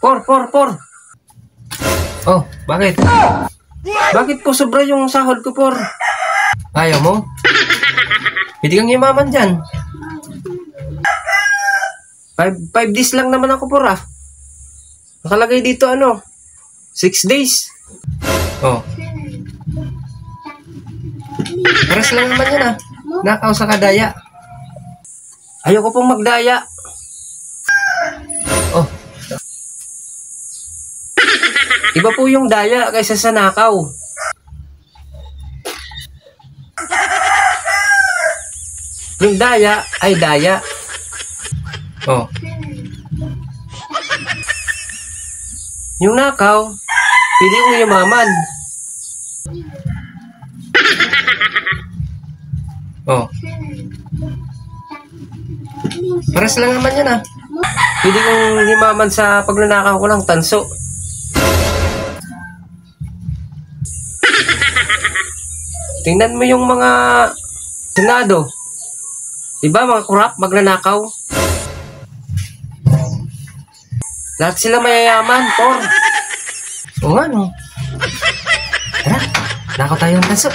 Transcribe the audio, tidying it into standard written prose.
Por. Oh, bakit? Bakit po sobra yung sahod ko, por? Ayaw mo? Pwede kang yumaman dyan. 5 days lang naman ako, por, ah. Nakalagay dito, 6 days. Oh. Pares lang naman yan, ah. Nakaw sa kadaya. Ayoko pong magdaya. Oh. Iba po yung daya kaysa sa nakaw. Yung daya ay daya. Oh. Yung nakaw, pwede kong yumaman. Oh. Pares lang naman yan, ah. Pwede kong yumaman sa pagnanakaw ko lang, tanso. Tingnan mo yung mga senado. Diba mga kurap, magnanakaw? Lahat sila mayayaman, por. O nga, no? Tara, nakaw tayo ng tanso.